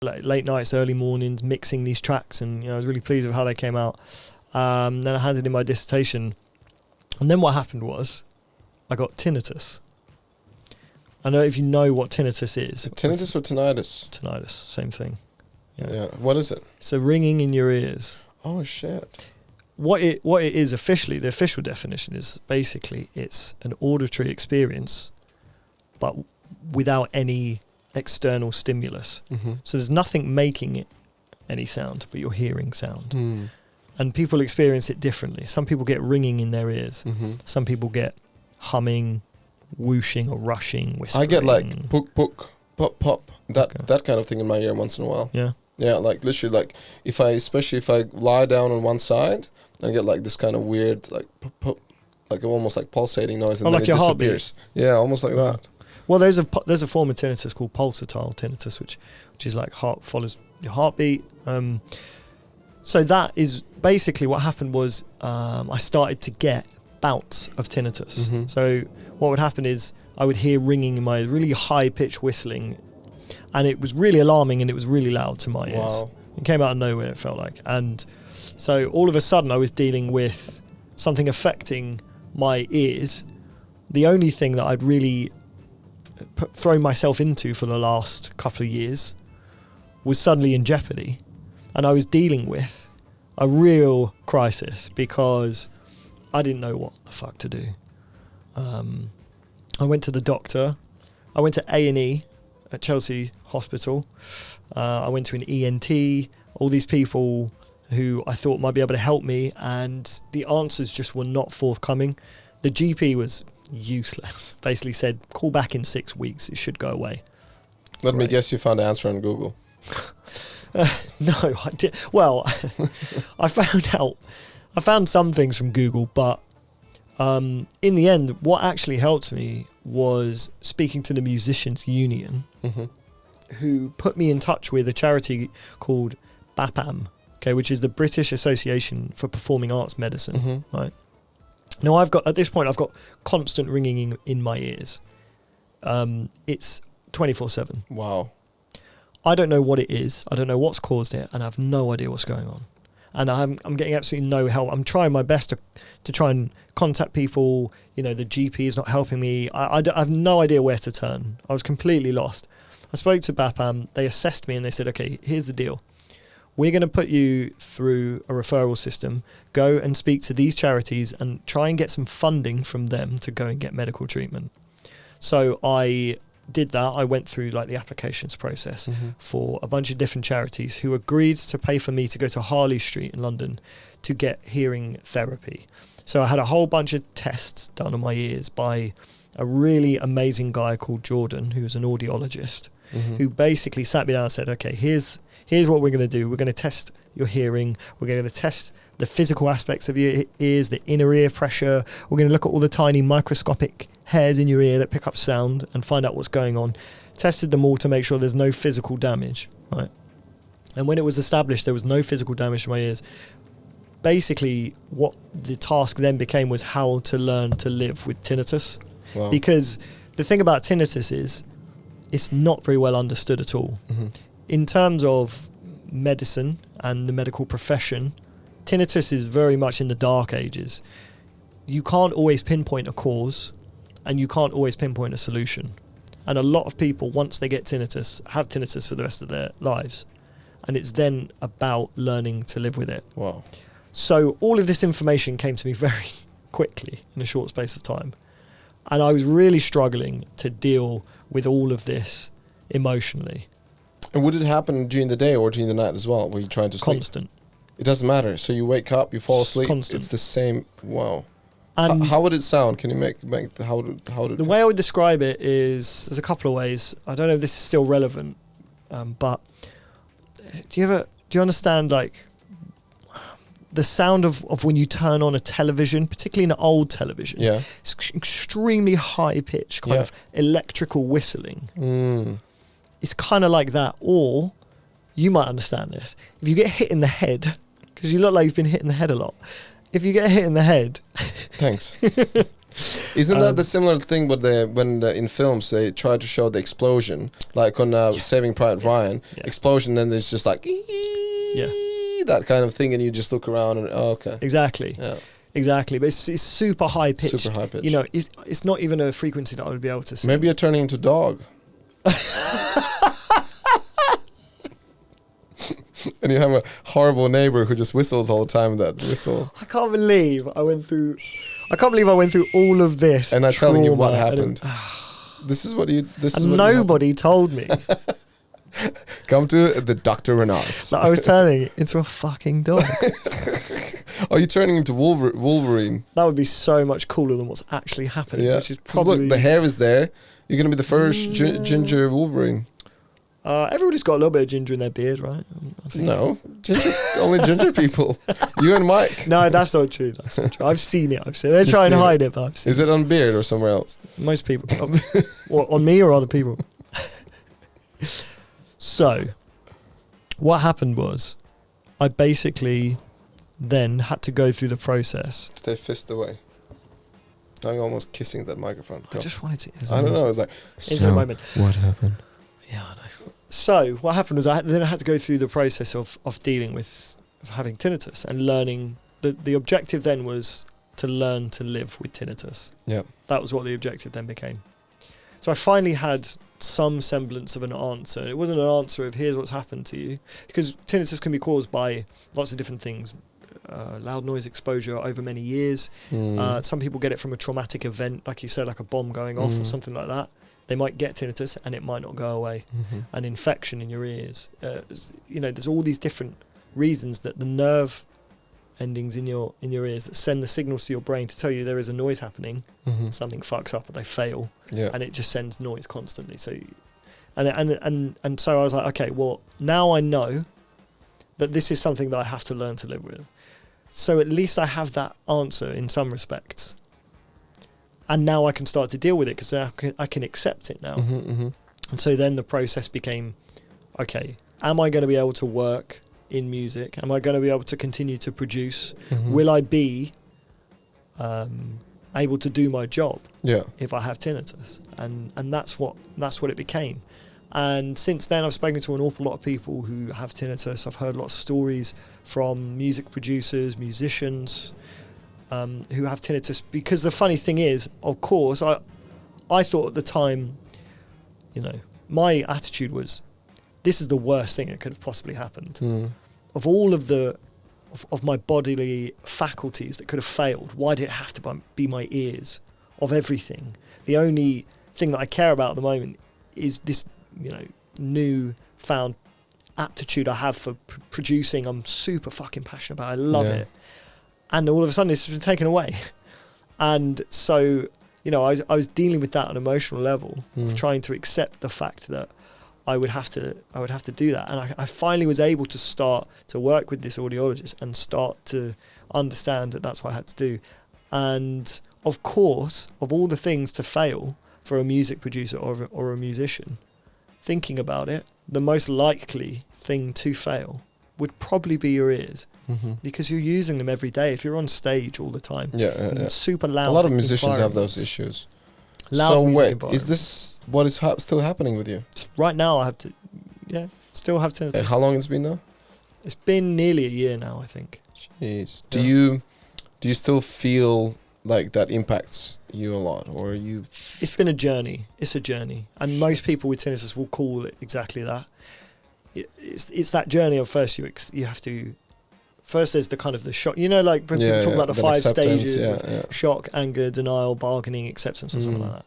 late nights, early mornings, mixing these tracks, and I was really pleased with how they came out. Then I handed in my dissertation, and then what happened was I got tinnitus. I don't know if you know what tinnitus is. Tinnitus or tinnitus? Tinnitus, same thing. Yeah. What is it? So ringing in your ears. Oh shit. What it is officially, the official definition is basically it's an auditory experience, but without any external stimulus. Mm-hmm. So there's nothing making it any sound, but you're hearing sound. And people experience it differently. Some people get ringing in their ears. Mm-hmm. Some people get humming, whooshing or rushing, whispering. I get like pook, pook, pop, pop, that kind of thing in my ear once in a while. Yeah. Yeah, like literally, like especially if I lie down on one side, I get like this kind of weird, like pop, pop, like almost like pulsating noise, and then like it your disappears. Heartbeat. Yeah, almost like that. Well, there's a form of tinnitus called pulsatile tinnitus, which is like heart follows your heartbeat. So that is basically what happened was I started to get bouts of tinnitus. Mm-hmm. So what would happen is I would hear ringing in my really high-pitched whistling, and it was really alarming and it was really loud to my ears. Wow. It came out of nowhere, it felt like. And so all of a sudden I was dealing with something affecting my ears. The only thing that I'd really thrown myself into for the last couple of years was suddenly in jeopardy. And I was dealing with a real crisis because I didn't know what the fuck to do. I went to the doctor. I went to A&E at Chelsea Hospital. I went to an ENT, all these people who I thought might be able to help me, and the answers just were not forthcoming. The GP was useless. Basically said, call back in 6 weeks, it should go away. Let me guess, you found the answer on Google. No, I did. Well, I found some things from Google, but in the end, what actually helped me was speaking to the Musicians Union, Mm-hmm. who put me in touch with a charity called BAPAM, which is the British Association for Performing Arts Medicine. Mm-hmm. Right. Now, I've got constant ringing in my ears. It's 24/7. Wow. I don't know what it is. I don't know what's caused it, and I have no idea what's going on. And I'm getting absolutely no help. I'm trying my best to try and contact people. The GP is not helping me. I have no idea where to turn. I was completely lost. I spoke to BAPAM. They assessed me and they said, okay, here's the deal. We're going to put you through a referral system. Go and speak to these charities and try and get some funding from them to go and get medical treatment. So I did that. I went through the applications process for a bunch of different charities who agreed to pay for me to go to Harley Street in London to get hearing therapy. So I had a whole bunch of tests done on my ears by a really amazing guy called Jordan, who's an audiologist, who basically sat me down and said, okay, here's what we're going to do. We're going to test your hearing. We're going to test the physical aspects of your ears, the inner ear pressure. We're going to look at all the tiny microscopic hairs in your ear that pick up sound and find out what's going on. Tested them all to make sure there's no physical damage, right? And when it was established there was no physical damage to my ears, basically what the task then became was how to learn to live with tinnitus. Wow. Because the thing about tinnitus is it's not very well understood at all. Mm-hmm. In terms of medicine and the medical profession, tinnitus is very much in the dark ages. You can't always pinpoint a cause, and you can't always pinpoint a solution. And a lot of people, once they get tinnitus, have tinnitus for the rest of their lives. And it's then about learning to live with it. Wow. So all of this information came to me very quickly in a short space of time. And I was really struggling to deal with all of this emotionally. And would it happen during the day or during the night as well? Were you trying to sleep? Constant. It doesn't matter. So you wake up, you fall asleep. Constant. It's the same. Wow. And how would it sound? Can you make how would it? The way I would describe it is there's a couple of ways. I don't know if this is still relevant, but do you understand the sound of when you turn on a television, particularly an old television? Yeah. It's extremely high pitched kind of electrical whistling. Mm. It's kind of like that. Or you might understand this if you get hit in the head, because you look like you've been hit in the head a lot. If you get hit in the head, Thanks. Isn't that the similar thing with in films they try to show the explosion, like on Saving Private Ryan, explosion, and it's just like that kind of thing, and you just look around and okay. Exactly. Yeah. Exactly, but it's super high pitch. Super high pitch. You know, it's not even a frequency that I would be able to see. Maybe you're turning into dog. And you have a horrible neighbor who just whistles all the time. That whistle. I can't believe I went through all of this. And I'm telling you what happened. This is what you. This is and what nobody told me. Come to the Dr. Renars. I was turning into a fucking dog. Are you turning into Wolverine? That would be so much cooler than what's actually happening. Yeah. Which is probably look, the hair is there. You're gonna be the first ginger Wolverine. Everybody's got a little bit of ginger in their beard, right? No, only ginger people. You and Mike. No, that's not true. That's not true. I've seen it. They try and hide it, but I've seen it. Is it on beard or somewhere else? Most people. On me or other people? So, what happened was, I basically then had to go through the process. Stay fist away. I'm almost kissing that microphone. I just wanted to. I don't know. It's like. Into the moment. What happened? Yeah, I know. So what happened was I had to go through the process of dealing with having tinnitus and learning. The objective then was to learn to live with tinnitus. Yeah. That was what the objective then became. So I finally had some semblance of an answer. It wasn't an answer of here's what's happened to you, because tinnitus can be caused by lots of different things. Loud noise exposure over many years. Some people get it from a traumatic event, like you said, like a bomb going off or something like that. They might get tinnitus and it might not go away. An infection in your ears. There's all these different reasons that the nerve endings in your ears that send the signals to your brain to tell you there is a noise happening. Something fucks up or they fail, and it just sends noise constantly. So, and so I was like, okay, well now I know that this is something that I have to learn to live with. So at least I have that answer in some respects. And now I can start to deal with it because I can accept it now. And so then the process became, okay, am I going to be able to work in music? Am I going to be able to continue to produce? Will I be able to do my job if I have tinnitus? And that's what it became. And since then, I've spoken to an awful lot of people who have tinnitus. I've heard a lot of stories from music producers, musicians, who have tinnitus, because the funny thing is, of course, I thought at the time, my attitude was, this is the worst thing that could have possibly happened. Of all of of my bodily faculties that could have failed, why did it have to be my ears? Of everything, the only thing that I care about at the moment is this, new found aptitude I have for producing. I'm super fucking passionate about it. I love it. And all of a sudden it's been taken away. And so, I was dealing with that on an emotional level of trying to accept the fact that I would have to do that. And I finally was able to start to work with this audiologist and start to understand that that's what I had to do. And of course, of all the things to fail for a music producer or a musician, thinking about it, the most likely thing to fail would probably be your ears, because you're using them every day. If you're on stage all the time, super loud. A lot of musicians have those issues. So wait, is this what is still happening with you? Right now, I have to, still have tinnitus. And how long it's been now? It's been nearly a year now, I think. Jeez, do you still feel like that impacts you a lot, or you? It's been a journey. It's a journey, and most people with tinnitus will call it exactly that. It's that journey of first you have to. First, there's the kind of the shock. Like when people talk about the 5 stages: shock, anger, denial, bargaining, acceptance, or something like that.